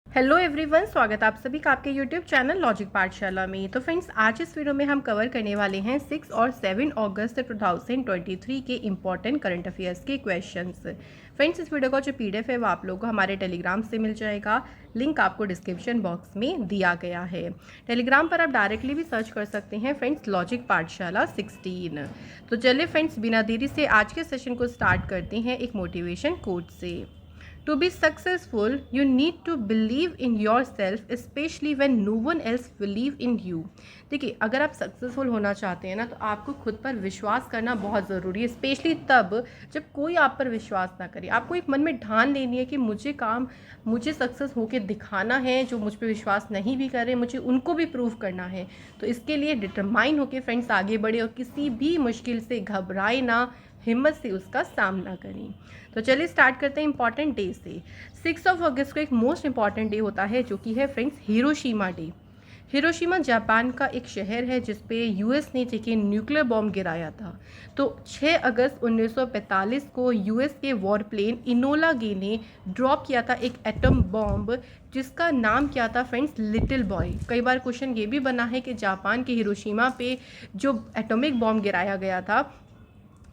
Hello everyone, स्वागत है आप सभी का आपके यूट्यूब चैनल लॉजिक पाठशाला में। तो फ्रेंड्स, आज इस वीडियो में हम कवर करने वाले हैं 6 और 7 अगस्त 2023 के इम्पॉर्टेंट करंट अफेयर्स के क्वेश्चंस। फ्रेंड्स, इस वीडियो का जो पीडीएफ है वो आप लोगों को हमारे टेलीग्राम से मिल जाएगा। लिंक आपको डिस्क्रिप्शन बॉक्स में दिया गया है। टेलीग्राम पर आप डायरेक्टली भी सर्च कर सकते हैं फ्रेंड्स, लॉजिक पाठशाला 16। तो चलिए फ्रेंड्स, बिना देरी से आज के सेशन को स्टार्ट करते हैं एक मोटिवेशन कोट से। To be successful, you need to believe in yourself, especially when no one else believe in you. देखिए, अगर आप सक्सेसफुल होना चाहते हैं ना, तो आपको खुद पर विश्वास करना बहुत ज़रूरी है, स्पेशली तब जब कोई आप पर विश्वास ना करे। आपको एक मन में ठान लेनी है कि मुझे सक्सेस होके दिखाना है। जो मुझ पर विश्वास नहीं भी करे, मुझे उनको भी प्रूव करना है। तो इसके लिए डिटरमाइन होके फ्रेंड्स आगे बढ़े और किसी भी मुश्किल से घबराए ना, हिम्मत से उसका सामना करें। तो चलिए स्टार्ट करते हैं इंपॉर्टेंट डे से। 6 अगस्त को एक मोस्ट इंपॉर्टेंट डे होता है, जो कि है friends Hiroshima day. Hiroshima Japan का एक शहर है जिस पे यूएस ने देखिए न्यूक्लियर बॉम्ब गिराया था। तो 6 अगस्त 1945 को यूएस के वॉर प्लेन इनोला गे ने ड्रॉप किया था एक एटम बॉम्ब, जिसका नाम क्या था फ्रेंड्स, लिटिल बॉय। कई बार क्वेश्चन ये भी बना है कि जापान के हिरोशिमा पे जो एटॉमिक बॉम्ब गिराया गया था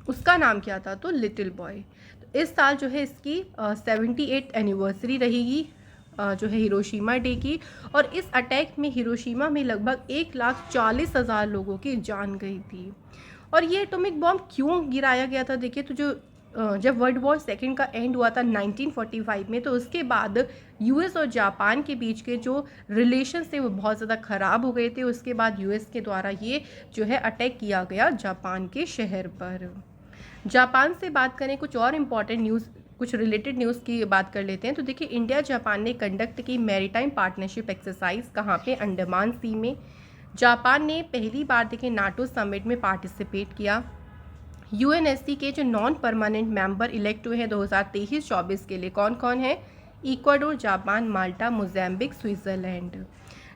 उसका नाम क्या था, तो लिटिल बॉय। तो इस साल जो है इसकी 78 एनिवर्सरी रहेगी जो है हिरोशिमा डे की। और इस अटैक में हिरोशिमा में लगभग 1,40,000 लोगों की जान गई थी। और ये एटॉमिक बॉम्ब क्यों गिराया गया था, देखिए तो जब वर्ल्ड वॉर सेकेंड का एंड हुआ था 1945 में, तो उसके बाद यूएस और जापान के बीच के जो रिलेशंस थे वो बहुत ज़्यादा ख़राब हो गए थे। उसके बाद यूएस के द्वारा ये जो है अटैक किया गया जापान के शहर पर। जापान से बात करें, कुछ और इम्पॉर्टेंट न्यूज़, कुछ रिलेटेड न्यूज़ की बात कर लेते हैं। तो देखिए, इंडिया जापान ने कंडक्ट की मैरीटाइम पार्टनरशिप एक्सरसाइज कहाँ पे, अंडमान सी में। जापान ने पहली बार देखिए नाटो समिट में पार्टिसिपेट किया। यूएनएससी के जो नॉन परमानेंट मेंबर इलेक्ट हुए हैं 2023-24 के लिए, कौन कौन है, इक्वाडोर, जापान, माल्टा, मोज़ेम्बिक, स्विट्ज़रलैंड।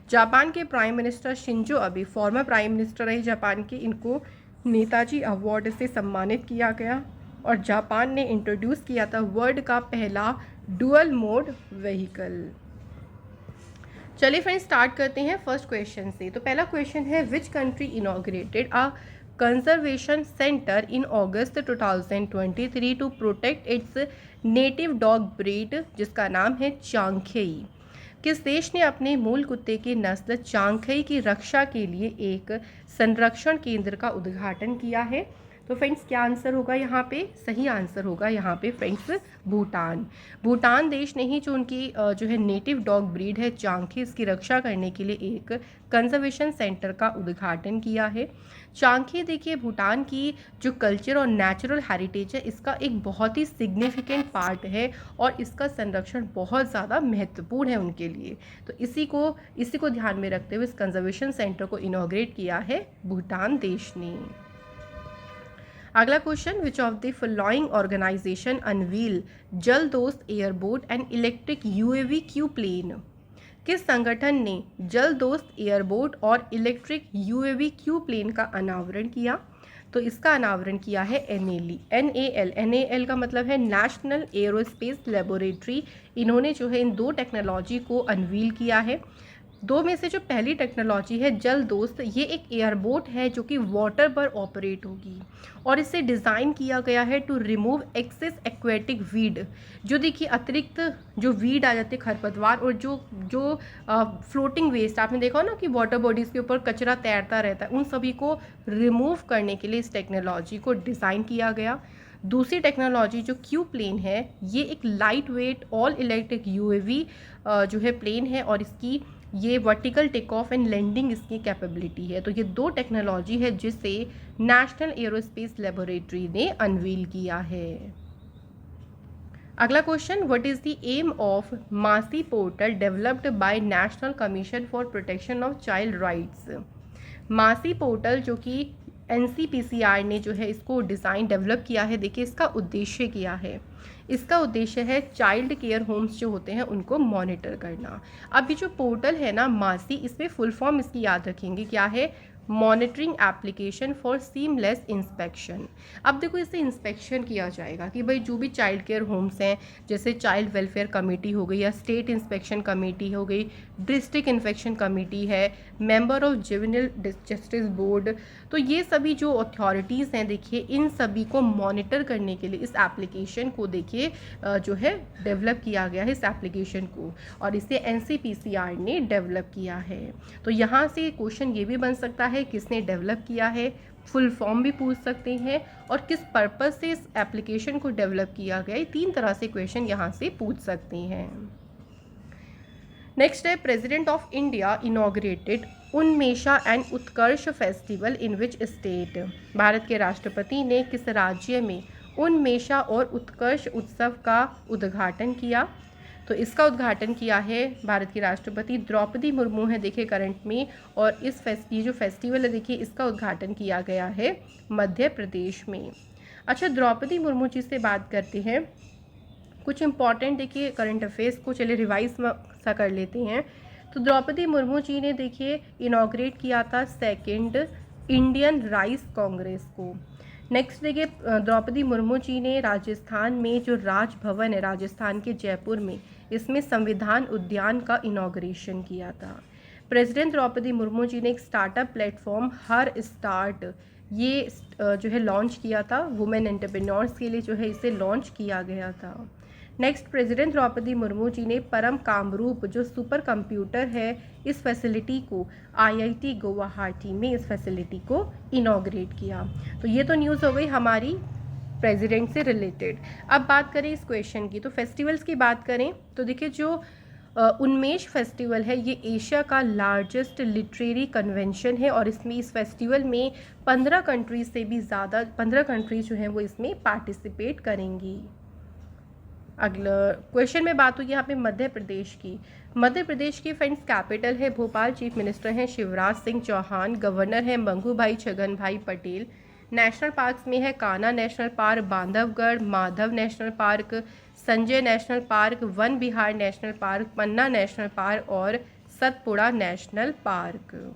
जापान के prime minister Shinzo Abe, former prime minister रहे जापान के, इनको नेताजी अवार्ड से सम्मानित किया गया। और जापान ने इंट्रोड्यूस किया था वर्ल्ड का पहला डुअल मोड व्हीकल। चलिए फ्रेंड्स स्टार्ट करते हैं फर्स्ट क्वेश्चन से। तो पहला क्वेश्चन है, which country inaugurated a conservation centre in August 2023 to protect its native dog breed, जिसका नाम है चांगथेई। किस देश ने अपने मूल कुत्ते की नस्ल चांगथेई की रक्षा के लिए एक संरक्षण केंद्र का उद्घाटन किया है? तो फ्रेंड्स क्या आंसर होगा यहाँ पे, सही आंसर होगा यहाँ पे फ्रेंड्स भूटान। भूटान देश ने ही जो उनकी जो है नेटिव डॉग ब्रीड है चांगथेई, इसकी रक्षा करने के लिए एक कंजर्वेशन सेंटर का उद्घाटन किया है। चांगथेई देखिए भूटान की जो कल्चर और नेचुरल हेरिटेज है, इसका एक बहुत ही सिग्निफिकेंट पार्ट है और इसका संरक्षण बहुत ज़्यादा महत्वपूर्ण है उनके लिए। तो इसी को ध्यान में रखते हुए इस कंजर्वेशन सेंटर को इनॉग्रेट किया है भूटान देश ने। अगला question, which of the following organisation unveil Jal Dost airboat and electric UAV Q plane? किस संगठन ने जल दोस्त एयरबोट और इलेक्ट्रिक यूएवी क्यू प्लेन का अनावरण किया? तो इसका अनावरण किया है NAL का मतलब है नेशनल एरोस्पेस लेबोरेटरी। इन्होंने जो है इन दो टेक्नोलॉजी को अनवील किया है। दो में से जो पहली टेक्नोलॉजी है जल दोस्त, ये एक एयरबोट है जो कि वाटर पर ऑपरेट होगी और इसे डिज़ाइन किया गया है to remove excess aquatic weed. जो देखिए अतिरिक्त जो वीड आ जाते हैं, खरपतवार और जो फ्लोटिंग वेस्ट, आपने देखा ना कि वाटर बॉडीज़ के ऊपर कचरा तैरता रहता है, उन सभी को रिमूव करने के लिए इस टेक्नोलॉजी को डिज़ाइन किया गया। दूसरी टेक्नोलॉजी जो क्यू प्लेन है, ये एक lightweight all electric UAV जो है प्लेन है और इसकी ये vertical take off and landing इसकी कैपेबिलिटी है। तो ये दो टेक्नोलॉजी है जिसे नेशनल एरोस्पेस लेबोरेटरी ने अनवील किया है। अगला question, what is the aim of MASI portal developed by National Commission for Protection of Child Rights? MASI portal जो कि NCPCR ने जो है इसको डिज़ाइन डेवलप किया है, देखिए इसका उद्देश्य क्या है। इसका उद्देश्य है चाइल्ड केयर होम्स जो होते हैं उनको मॉनिटर करना। अब ये जो पोर्टल है ना मासी, इसमें फुल फॉर्म इसकी याद रखेंगे क्या है, monitoring application for seamless inspection. अब देखो इससे इंस्पेक्शन किया जाएगा कि भाई जो भी चाइल्ड केयर होम्स हैं, जैसे चाइल्ड वेलफेयर कमेटी हो गई या स्टेट इंस्पेक्शन कमेटी हो गई, डिस्ट्रिक्ट इंस्पेक्शन कमेटी है, member of juvenile justice board, तो ये सभी जो अथॉरिटीज़ हैं देखिए इन सभी को मॉनिटर करने के लिए इस एप्लीकेशन को देखिए जो है डेवलप किया गया है इस एप्लीकेशन को, और इसे NCPCR ने डेवलप किया है। तो यहाँ से क्वेश्चन ये भी बन सकता है किसने डेवलप किया है, फुल फॉर्म भी पूछ सकते हैं, और किस पर्पस से इस एप्लीकेशन को डेवलप किया गया है, 3 तरह से क्वेश्चन यहाँ से पूछ सकते हैं। नेक्स्ट है President of India inaugurated Unmesha and Utkarsh festival in which state. Bharat के राष्ट्रपति ने किस राज्य में उन्मेषा और उत्कर्ष उत्सव का उद्घाटन किया? तो इसका उद्घाटन किया है भारत की राष्ट्रपति द्रौपदी मुर्मू है देखिए करंट में, और ये जो फेस्टिवल है देखिए इसका उद्घाटन किया गया है मध्य प्रदेश में। अच्छा, द्रौपदी मुर्मू जी से बात करते हैं, कुछ इंपॉर्टेंट देखिए करंट अफेयर्स को चलिए रिवाइज सा कर लेते हैं। तो द्रौपदी मुर्मू जी ने देखिए इनॉग्रेट किया था 2nd इंडियन राइस कांग्रेस को। नेक्स्ट देखिए द्रौपदी मुर्मू जी ने राजस्थान में जो राजभवन है राजस्थान के जयपुर में, इसमें संविधान उद्यान का इनॉग्रेशन किया था। प्रेसिडेंट द्रौपदी मुर्मू जी ने एक स्टार्टअप प्लेटफॉर्म हर स्टार्ट ये जो है लॉन्च किया था, वुमेन एंटरप्रेन्योर्स के लिए जो है इसे लॉन्च किया गया था। नेक्स्ट प्रेसिडेंट द्रौपदी मुर्मू जी ने परम कामरूप जो सुपर कंप्यूटर है इस फैसिलिटी को IIT गुवाहाटी में इस फैसिलिटी को इनॉग्रेट किया। तो ये तो न्यूज़ हो गई हमारी प्रेसिडेंट से रिलेटेड। अब बात करें इस क्वेश्चन की, तो फेस्टिवल्स की बात करें तो देखिए जो उन्मेष फेस्टिवल है ये एशिया का लार्जेस्ट लिटरेरी कन्वेंशन है, और इसमें इस फेस्टिवल में 15 कंट्रीज से भी ज़्यादा 15 कंट्रीज जो हैं वो इसमें पार्टिसिपेट करेंगी। अगला क्वेश्चन में बात हुई यहाँ पे मध्य प्रदेश की। मध्य प्रदेश की फ्रेंड्स कैपिटल है भोपाल, चीफ मिनिस्टर हैं शिवराज सिंह चौहान, गवर्नर हैं मंगू भाई छगन भाई पटेल। नेशनल पार्क्स में है Kanha National Park, Bandhavgarh, Madhav National Park, Sanjay National Park, Van Vihar National Park, Panna National Park और सतपुड़ा नेशनल पार्क।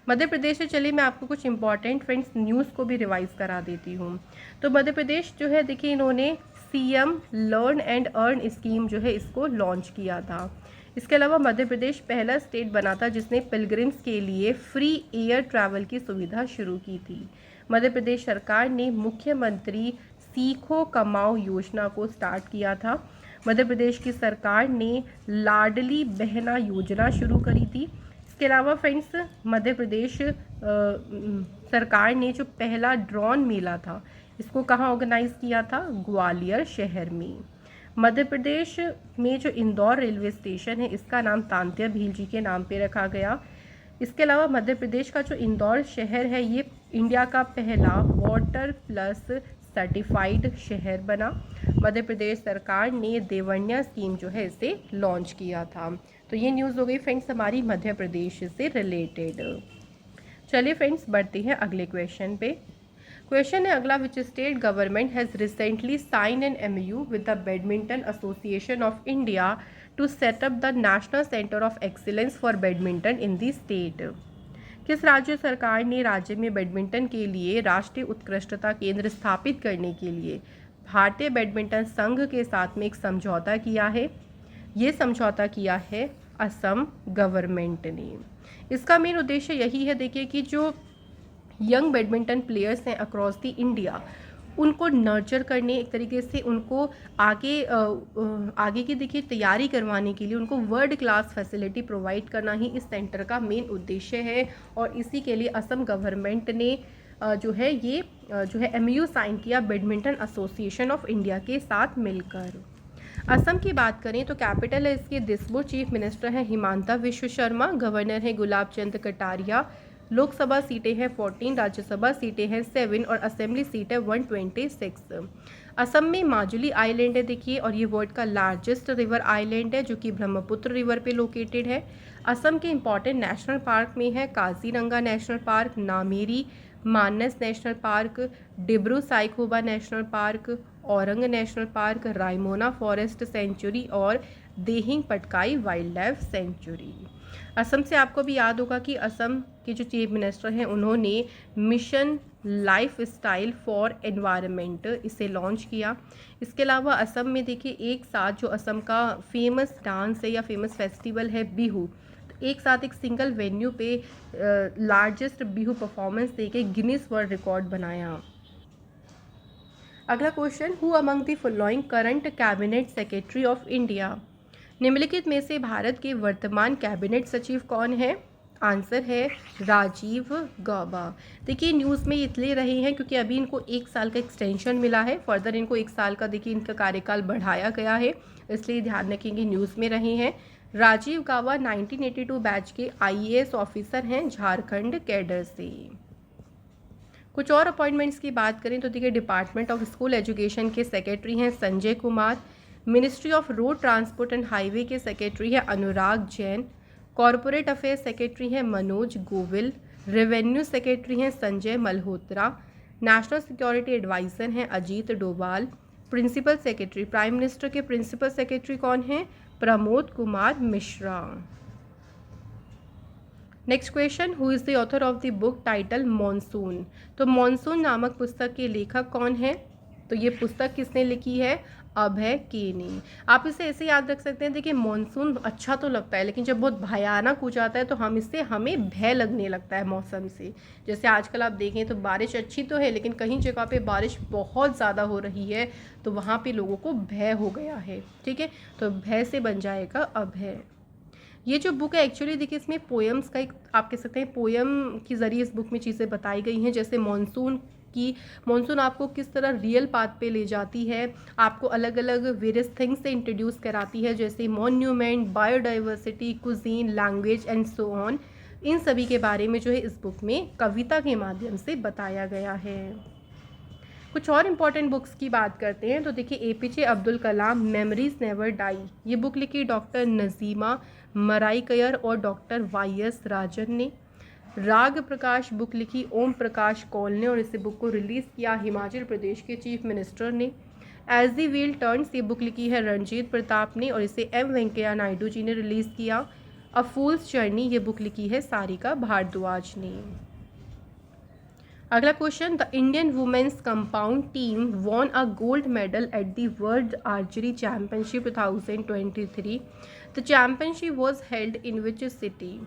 मध्य प्रदेश से चलिए मैं आपको कुछ इंपॉर्टेंट फ्रेंड्स न्यूज़ को भी रिवाइज करा देती हूँ। तो मध्य प्रदेश जो है देखिए इन्होंने CM learn and earn scheme जो है इसको लॉन्च किया था। इसके अलावा मध्य प्रदेश पहला स्टेट बना था जिसने पिलग्रिम्स के लिए फ्री एयर ट्रैवल की सुविधा शुरू की थी। मध्य प्रदेश सरकार ने मुख्यमंत्री सीखो कमाओ योजना को स्टार्ट किया था। मध्य प्रदेश की सरकार ने लाडली बहना योजना शुरू करी थी। इसके अलावा फ्रेंड्स मध्य प्रदेश सरकार ने जो पहला ड्रोन मेला था इसको कहाँ ऑर्गेनाइज किया था? ग्वालियर शहर में। मध्य प्रदेश में जो इंदौर रेलवे स्टेशन है इसका नाम तांत्या भील जी के नाम पे रखा गया। इसके अलावा मध्य प्रदेश का जो इंदौर शहर है ये इंडिया का पहला वाटर प्लस सर्टिफाइड शहर बना। मध्य प्रदेश सरकार ने देवन्या स्कीम जो है इसे लॉन्च किया था। तो ये न्यूज़ हो गई फ्रेंड्स हमारी मध्य प्रदेश से रिलेटेड। चलिए फ्रेंड्स बढ़ते हैं अगले क्वेश्चन पे। क्वेश्चन है अगला, which state government has recently sign an MOU with the badminton association of India to set up the national centre of excellence for badminton in the state. किस राज्य सरकार ने राज्य में बैडमिंटन के लिए राष्ट्रीय उत्कृष्टता केंद्र स्थापित करने के लिए भारतीय बैडमिंटन संघ के साथ में एक समझौता किया है? ये समझौता किया है असम गवर्नमेंट ने। इसका मेन उद्देश्य यही है देखिए कि जो यंग बैडमिंटन प्लेयर्स हैं अक्रॉस द इंडिया उनको नर्चर करने, एक तरीके से उनको आगे की देखिए तैयारी करवाने के लिए उनको वर्ल्ड क्लास फैसिलिटी प्रोवाइड करना ही इस सेंटर का मेन उद्देश्य है। और इसी के लिए असम गवर्नमेंट ने जो है ये जो है MOU साइन किया बैडमिंटन एसोसिएशन ऑफ इंडिया के साथ मिलकर। असम की बात करें तो कैपिटल है इसके दिसपुर, चीफ मिनिस्टर है हिमांता विश्व शर्मा, गवर्नर है गुलाब चंद कटारिया। लोकसभा सीटें हैं 14, राज्यसभा सीटें हैं 7 और असेंबली सीट है 126। असम में माजुली आइलैंड है देखिए, और ये वर्ल्ड का लार्जेस्ट रिवर आइलैंड है जो कि ब्रह्मपुत्र रिवर पे लोकेटेड है। असम के इंपॉर्टेंट नेशनल पार्क में है Kaziranga National Park, Nameri Manas National Park, Dibru Saikhowa National Park, Orang National Park, Raimona forest sanctuary और Dehing Patkai wildlife sanctuary. Assam से आपको भी याद होगा कि असम के जो चीफ मिनिस्टर हैं उन्होंने mission life style for environment इसे लॉन्च किया। इसके अलावा असम में देखिए एक साथ जो असम का फेमस डांस है या फेमस फेस्टिवल है बिहू, तो एक साथ एक सिंगल वेन्यू पे लार्जेस्ट बिहू परफॉर्मेंस देके गिनीज वर्ल्ड रिकॉर्ड बनाया। अगला question, who among the following current cabinet secretary of India? निम्नलिखित में से भारत के वर्तमान कैबिनेट सचिव कौन है? आंसर है राजीव गौबा। देखिए न्यूज़ में इसलिए रहे हैं क्योंकि अभी इनको 1 साल का एक्सटेंशन मिला है, फर्दर इनको 1 साल का देखिए इनका कार्यकाल बढ़ाया गया है, इसलिए ध्यान रखेंगे न्यूज़ में रहे हैं। राजीव गौबा 1982 बैच के IAS ऑफिसर हैं झारखंड कैडर से। कुछ और अपॉइंटमेंट्स की बात करें तो देखिए डिपार्टमेंट ऑफ स्कूल एजुकेशन के सेक्रेटरी हैं Sanjay Kumar, ministry of road transport and highway के सेक्रेटरी है Anurag Jain, corporate affairs secretary हैं मनोज गोविल, रेवेन्यू सेक्रेटरी हैं Sanjay Malhotra, national security adviser हैं Ajit Doval, principal secretary prime minister के प्रिंसिपल सेक्रेटरी कौन हैं? Pramod Kumar Mishra. Next question, who is the author of the book title Monsoon? तो Monsoon नामक पुस्तक के लेखक कौन है? तो ये पुस्तक किसने लिखी है? अभय के ने। आप इसे ऐसे याद रख सकते हैं, देखिए मॉनसून अच्छा तो लगता है लेकिन जब बहुत भयानक हो जाता है तो हमें भय लगने लगता है मौसम से। जैसे आजकल आप देखें तो बारिश अच्छी तो है लेकिन कहीं जगह पे बारिश बहुत ज़्यादा हो रही है तो वहाँ पे लोगों को भय हो गया है, ठीक है, तो भय से बन जाएगा अभय। ये जो बुक है एक्चुअली देखिए इसमें पोएम्स का एक आप कह सकते हैं पोएम के ज़रिए इस बुक में चीज़ें बताई गई हैं, जैसे मॉनसून आपको किस तरह रियल पाथ पे ले जाती है, आपको अलग अलग वेरियस थिंग्स से इंट्रोड्यूस कराती है, जैसे monument, biodiversity, cuisine, language and so on. इन सभी के बारे में जो है इस बुक में कविता के माध्यम से बताया गया है। कुछ और इम्पॉर्टेंट बुक्स की बात करते हैं तो देखिए APJ Abdul Kalam memories never die, ये बुक लिखी डॉक्टर नजीमा मराईकयर और डॉक्टर YS राजन ने। राग प्रकाश बुक लिखी ओम प्रकाश कौल ने और इस बुक को रिलीज़ किया हिमाचल प्रदेश के चीफ मिनिस्टर ने। एज दी व्हील टर्न्स ये बुक लिखी है रणजीत प्रताप ने और इसे M वेंकैया नायडू जी ने रिलीज़ किया। अ फूल्स जर्नी ये बुक लिखी है सारिका भारद्वाज ने। अगला question, the Indian women's compound team won a gold medal at the world archery championship 2023। The championship was held in which city?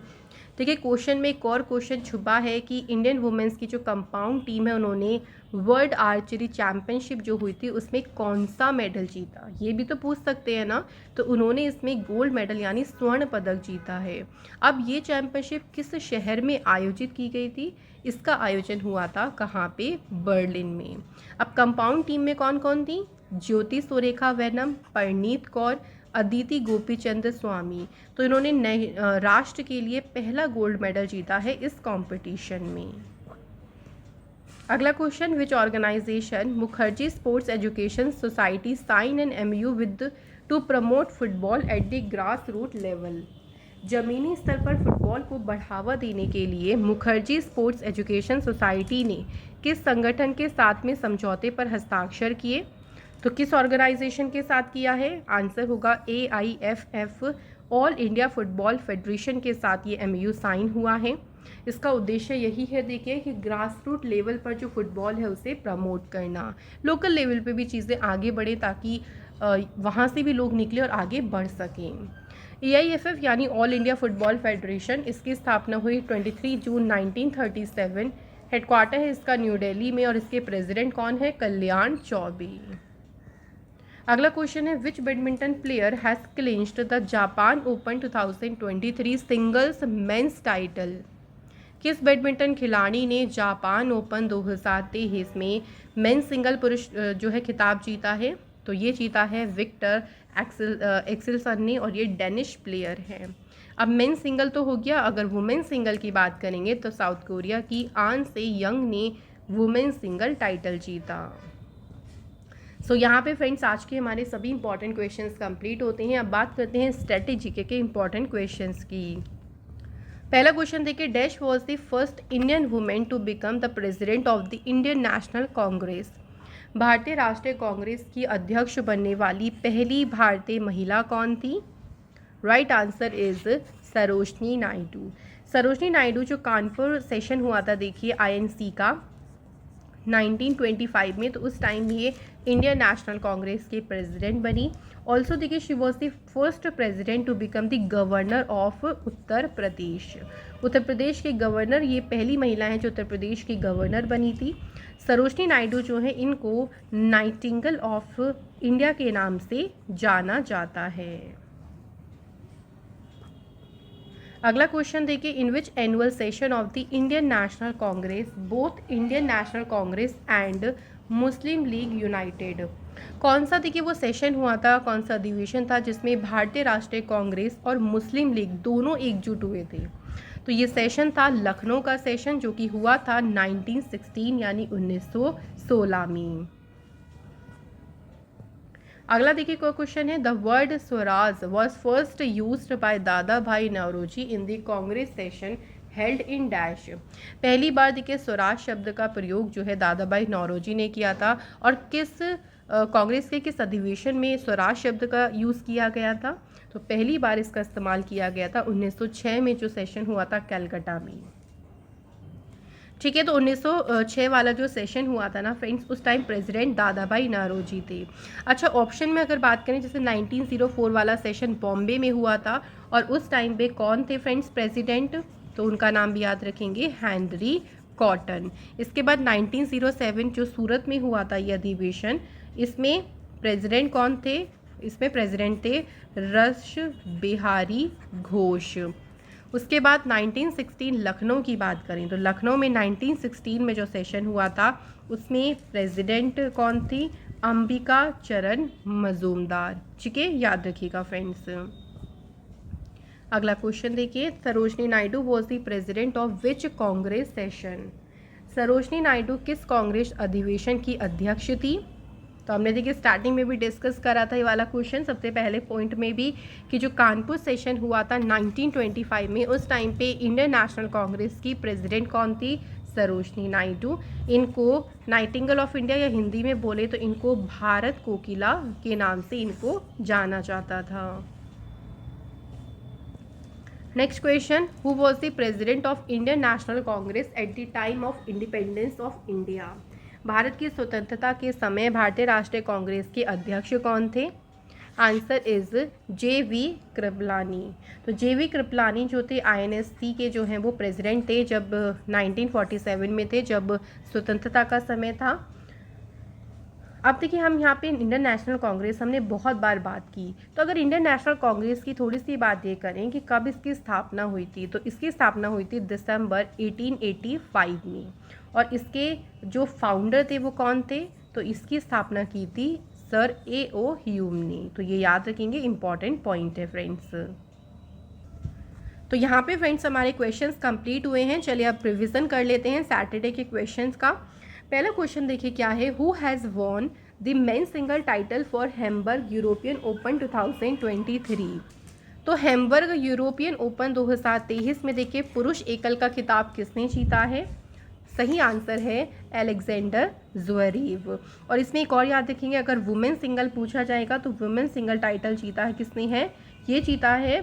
देखिए क्वेश्चन में एक और क्वेश्चन छुपा है कि इंडियन वुमेन्स की जो कंपाउंड टीम है उन्होंने वर्ल्ड आर्चरी चैम्पियनशिप जो हुई थी उसमें कौन सा मेडल जीता, ये भी तो पूछ सकते हैं ना। तो उन्होंने इसमें गोल्ड मेडल यानी स्वर्ण पदक जीता है। अब ये चैम्पियनशिप किस शहर में आयोजित की गई थी? इसका आयोजन हुआ था कहाँ पे? बर्लिन में। अब कंपाउंड टीम में कौन कौन थी? ज्योति सुरेखा वेनम, परनीत कौर, अदिति गोपीचंद स्वामी। तो इन्होंने राष्ट्र के लिए पहला गोल्ड मेडल जीता है इस कंपटीशन में। अगला question, which organisation Mukherjee sports education society sign an MOU with to promote football at the grass root level? जमीनी स्तर पर फुटबॉल को बढ़ावा देने के लिए मुखर्जी स्पोर्ट्स एजुकेशन सोसाइटी ने किस संगठन के साथ में समझौते पर हस्ताक्षर किए? तो किस ऑर्गेनाइजेशन के साथ किया है? आंसर होगा AIFF, all India football federation के साथ ये MOU साइन हुआ है। इसका उद्देश्य यही है देखिए कि ग्रास रूट लेवल पर जो फुटबॉल है उसे प्रमोट करना, लोकल लेवल पे भी चीज़ें आगे बढ़े ताकि वहाँ से भी लोग निकले और आगे बढ़ सकें। AIFF यानी ऑल इंडिया फुटबॉल फेडरेशन, इसकी स्थापना हुई 23 जून 1937। हेडक्वार्टर है इसका न्यू दिल्ली में और इसके प्रेसिडेंट कौन है? कल्याण चौबे। अगला क्वेश्चन है, which badminton player has clinched the Japan Open 2023 singles men's title? किस बैडमिंटन खिलाड़ी ने जापान ओपन 2023 में मेंस सिंगल पुरुष जो है खिताब जीता है? तो ये जीता है विक्टर एक्सेलसन ने और ये डेनिश प्लेयर है। अब मेंस सिंगल तो हो गया, अगर वुमेन सिंगल की बात करेंगे तो साउथ कोरिया की आन से यंग ने वुमेन सिंगल टाइटल जीता। सो यहाँ पे फ्रेंड्स आज के हमारे सभी इंपॉर्टेंट क्वेश्चंस कंप्लीट होते हैं। अब बात करते हैं स्ट्रेटेजी के इंपॉर्टेंट क्वेश्चंस की। पहला क्वेश्चन देखिए, dash was the first Indian women to become the president of the Indian National Congress? भारतीय राष्ट्रीय कांग्रेस की अध्यक्ष बनने वाली पहली भारतीय महिला कौन थी? Right answer is Sarojini Naidu. Sarojini Naidu जो कानपुर सेशन हुआ था देखिए आईएनसी का 1925 में, तो उस टाइम ये इंडियन नेशनल कांग्रेस के प्रेसिडेंट बनी। ऑल्सो देखिए she was the first president to become the governor of Uttar Pradesh. Uttar Pradesh के गवर्नर, ये पहली महिला हैं जो उत्तर प्रदेश की गवर्नर बनी थी। सरोजनी नायडू जो है इनको नाइटिंगेल ऑफ इंडिया के नाम से जाना जाता है। अगला क्वेश्चन देखिए, in which annual session of the Indian National Congress both Indian National Congress and Muslim League united, कौन सा देखिए वो सेशन हुआ था, कौन सा अधिवेशन था जिसमें भारतीय राष्ट्रीय कांग्रेस और मुस्लिम लीग दोनों एकजुट हुए थे? तो ये सेशन था लखनऊ का सेशन जो कि हुआ था 1916 यानी 1916 में। अगला देखिए कोई क्वेश्चन है, the word swaraj was first used by Dadabhai Naoroji in the Congress session held in dash. पहली बार देखिए स्वराज शब्द का प्रयोग जो है दादा भाई नौरोजी ने किया था, और किस कांग्रेस के किस अधिवेशन में स्वराज शब्द का यूज़ किया गया था? तो पहली बार इसका इस्तेमाल किया गया था 1906 में जो सेशन हुआ था कलकत्ता में। ठीक है, तो 1906 वाला जो सेशन हुआ था ना फ्रेंड्स, उस टाइम प्रेसिडेंट दादा भाई नौरोजी थे। अच्छा, ऑप्शन में अगर बात करें, जैसे 1904 वाला सेशन बॉम्बे में हुआ था, और उस टाइम पे कौन थे फ्रेंड्स प्रेसिडेंट? तो उनका नाम भी याद रखेंगे, हेनरी कॉटन। इसके बाद 1907 जो सूरत में हुआ था ये अधिवेशन, इसमें प्रेसिडेंट कौन थे? इसमें प्रेसिडेंट थे रश बिहारी घोष। उसके बाद 1916 लखनऊ की बात करें तो लखनऊ में 1916 में जो सेशन हुआ था उसमें प्रेसिडेंट कौन थी? अंबिका चरण मजूमदार। ठीक है, याद रखिएगा फ्रेंड्स। अगला क्वेश्चन देखिए, Sarojini Naidu was the president of which Congress session? Sarojini Naidu किस कांग्रेस अधिवेशन की अध्यक्ष थी? तो हमने देखिए स्टार्टिंग में भी डिस्कस करा था ये वाला क्वेश्चन सबसे पहले पॉइंट में भी, कि जो कानपुर सेशन हुआ था 1925 में, उस टाइम पे इंडियन नेशनल कांग्रेस की प्रेसिडेंट कौन थी? सरोजनी नायडू। इनको नाइटिंगेल ऑफ इंडिया, या हिंदी में बोले तो इनको भारत कोकिला के नाम से इनको जाना जाता था। Next question, who was the president of Indian National Congress at the time of independence of India? Bharat की स्वतंत्रता के समय भारतीय राष्ट्रीय कांग्रेस के अध्यक्ष कौन थे? Answer is JV Kripalani. तो JV कृपलानी जो थे INSC के जो हैं वो प्रेसिडेंट थे जब 1947 में थे, जब स्वतंत्रता का समय था। अब देखिए हम यहाँ पे इंडियन नेशनल कांग्रेस हमने बहुत बार बात की, तो अगर इंडियन नेशनल कांग्रेस की थोड़ी सी बात ये करें कि कब इसकी स्थापना हुई थी, तो इसकी स्थापना हुई थी दिसंबर 1885 में, और इसके जो फाउंडर थे वो कौन थे? तो इसकी स्थापना की थी सर A.O. ह्यूम ने। तो ये याद रखेंगे, इंपॉर्टेंट पॉइंट है फ्रेंड्स। तो यहाँ पे फ्रेंड्स हमारे क्वेश्चंस कंप्लीट हुए हैं। चलिए अब रिवीजन कर लेते हैं सैटरडे के क्वेश्चंस का। पहला क्वेश्चन देखिए क्या है, who has won the men single title for Hamburg European open 2023? तो हैम्बर्ग यूरोपियन ओपन 2023 में देखिए पुरुष एकल का खिताब किसने जीता है? सही आंसर है अलेक्जेंडर ज़्वेरेव। और इसमें एक और याद रखेंगे, अगर वुमेन सिंगल पूछा जाएगा तो वुमेन सिंगल टाइटल जीता है किसने है? ये जीता है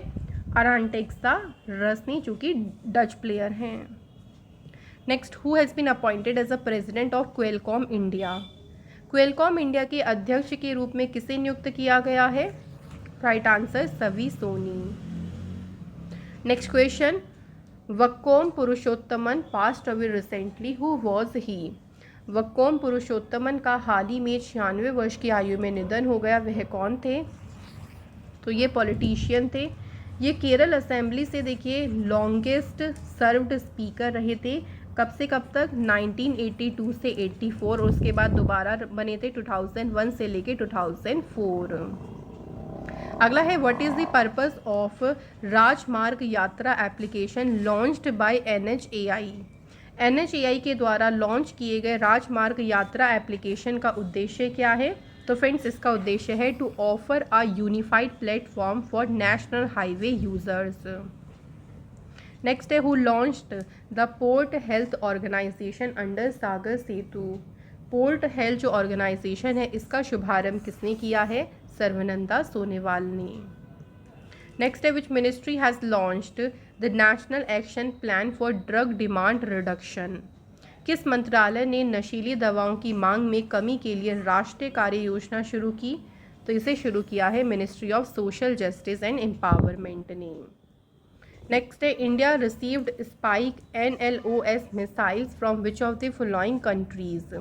अरांटेक्सा रसनी, जो कि डच प्लेयर हैं। Next, who has been appointed as a president of Qualcomm India? Qualcomm India के अध्यक्ष के रूप में किसे नियुक्त किया गया है? Right answer Savi Soni. Next question, Vakkom Purushothaman passed away recently, who was he? Vakkom Purushothaman का हाल ही में 96 वर्ष की आयु में निधन हो गया, वह कौन थे? तो ये पॉलिटिशियन थे। ये केरल असेंबली से देखिए लॉन्गेस्ट सर्व्ड स्पीकर रहे थे, कब से कब तक? 1982 से 84, और उसके बाद दोबारा बने थे 2001 से लेके 2004। अगला है, what is the purpose of राजमार्ग यात्रा application launched by NHAI? NHAI के द्वारा लॉन्च किए गए राजमार्ग यात्रा एप्लीकेशन का उद्देश्य क्या है? तो फ्रेंड्स इसका उद्देश्य है to offer a unified platform for national highway users. Next है, who launched the port health organisation under Sagar Setu? Port health जो ऑर्गेनाइजेशन है इसका शुभारंभ किसने किया है? सर्वनंदा सोनेवाल ने। नेक्स्ट है which ministry has launched the national action plan for drug demand reduction. किस मंत्रालय ने नशीली दवाओं की मांग में कमी के लिए राष्ट्रीय कार्य योजना शुरू की? तो इसे शुरू किया है ministry of social justice and empowerment ने। नेक्स्ट है India received spike NLOS missiles from which of the following countries.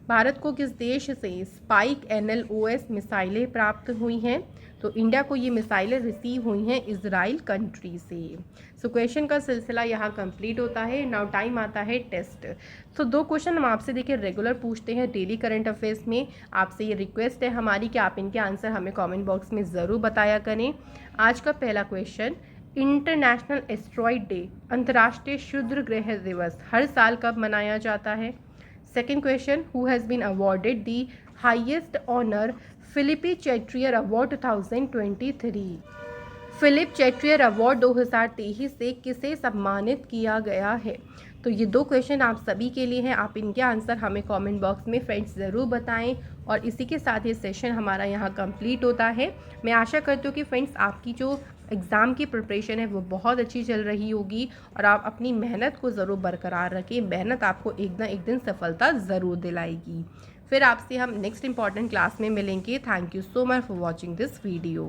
Bharat को किस देश से स्पाइक NLOS मिसाइलें प्राप्त हुई हैं? तो इंडिया को ये मिसाइलें रिसीव हुई हैं इजराइल कंट्री से। सो क्वेश्चन का सिलसिला यहाँ कंप्लीट होता है। नाउ टाइम आता है टेस्ट। तो दो क्वेश्चन हम आपसे देखिए रेगुलर पूछते हैं डेली करंट अफेयर्स में। आपसे ये रिक्वेस्ट है हमारी कि आप इनके आंसर हमें कमेंट बॉक्स में ज़रूर बताया करें। आज का पहला क्वेश्चन, इंटरनेशनल एस्ट्रॉइड डे अंतर्राष्ट्रीय क्षुद्र ग्रह दिवस हर साल कब मनाया जाता है? Second question, who has been awarded the highest honour Philippe Chatrier Award 2023। Philippe Chatrier Award 2023 से किसे सम्मानित किया गया है? तो ये दो क्वेश्चन आप सभी के लिए हैं। आप इनके आंसर हमें कमेंट बॉक्स में फ्रेंड्स ज़रूर बताएं। और इसी के साथ ये सेशन हमारा यहाँ कंप्लीट होता है। मैं आशा करती हूँ कि फ्रेंड्स आपकी जो एग्ज़ाम की प्रिपरेशन है वो बहुत अच्छी चल रही होगी और आप अपनी मेहनत को ज़रूर बरकरार रखें। मेहनत आपको एक ना एक दिन सफलता ज़रूर दिलाएगी। फिर आपसे हम नेक्स्ट इंपॉर्टेंट क्लास में मिलेंगे। Thank you so much for watching this video.